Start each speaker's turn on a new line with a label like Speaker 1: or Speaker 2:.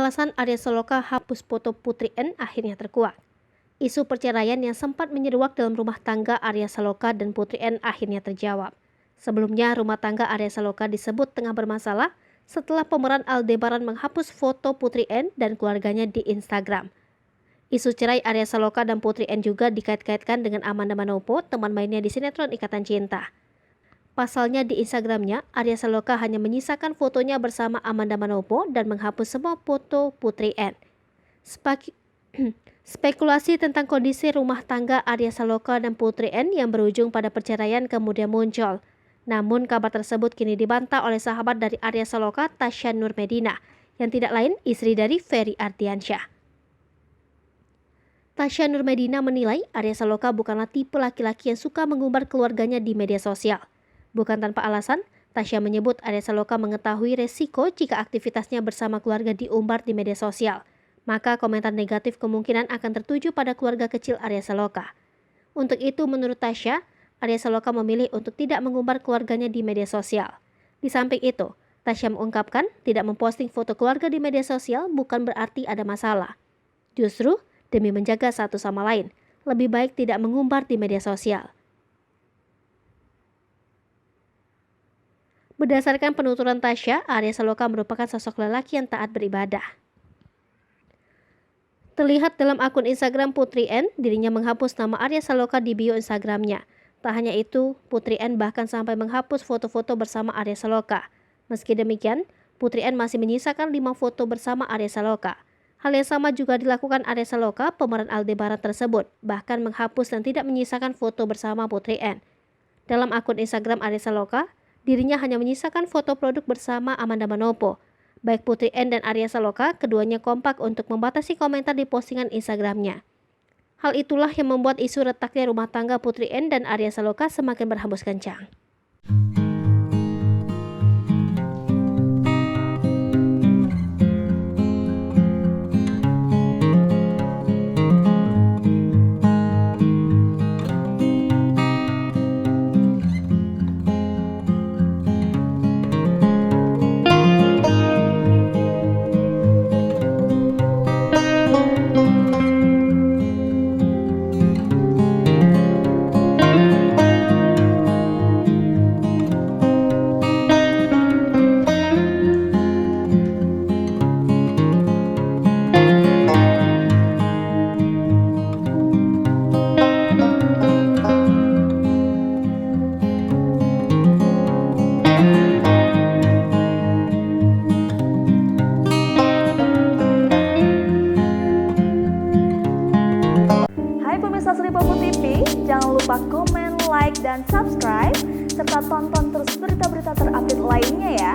Speaker 1: alasan Arya Saloka hapus foto Putri N akhirnya terkuak. Isu perceraian yang sempat menyeruak dalam rumah tangga Arya Saloka dan Putri N akhirnya terjawab. Sebelumnya, rumah tangga Arya Saloka disebut tengah bermasalah setelah pemeran Aldebaran menghapus foto Putri N dan keluarganya di Instagram. Isu cerai Arya Saloka dan Putri N juga dikait-kaitkan dengan Amanda Manopo, teman mainnya di sinetron Ikatan Cinta. Pasalnya di Instagramnya, Arya Saloka hanya menyisakan fotonya bersama Amanda Manopo dan menghapus semua foto Putri N. Spekulasi tentang kondisi rumah tangga Arya Saloka dan Putri N yang berujung pada perceraian kemudian muncul. Namun kabar tersebut kini dibantah oleh sahabat dari Arya Saloka, Tasya Nurmedina, yang tidak lain istri dari Ferry Ardiansyah. Tasya Nurmedina menilai Arya Saloka bukanlah tipe laki-laki yang suka mengumbar keluarganya di media sosial. Bukan tanpa alasan, Tasya menyebut Arya Saloka mengetahui resiko jika aktivitasnya bersama keluarga diumbar di media sosial. Maka komentar negatif kemungkinan akan tertuju pada keluarga kecil Arya Saloka. Untuk itu menurut Tasya, Arya Saloka memilih untuk tidak mengumbar keluarganya di media sosial. Di samping itu, Tasya mengungkapkan tidak memposting foto keluarga di media sosial bukan berarti ada masalah. Justru, demi menjaga satu sama lain, lebih baik tidak mengumbar di media sosial. Berdasarkan penuturan Tasya, Arya Saloka merupakan sosok lelaki yang taat beribadah. Terlihat dalam akun Instagram Putri N, dirinya menghapus nama Arya Saloka di bio Instagramnya. Tak hanya itu, Putri N bahkan sampai menghapus foto-foto bersama Arya Saloka. Meski demikian, Putri N masih menyisakan 5 foto bersama Arya Saloka. Hal yang sama juga dilakukan Arya Saloka, pemeran Aldebaran tersebut, bahkan menghapus dan tidak menyisakan foto bersama Putri N. Dalam akun Instagram Arya Saloka, dirinya hanya menyisakan foto produk bersama Amanda Manopo. Baik Putri N dan Arya Saloka, keduanya kompak untuk membatasi komentar di postingan Instagramnya. Hal itulah yang membuat isu retaknya rumah tangga Putri N dan Arya Saloka semakin berhembus kencang.
Speaker 2: Pemirsa Sri Popo TV, jangan lupa komen, like, dan subscribe, serta tonton terus berita-berita terupdate lainnya ya.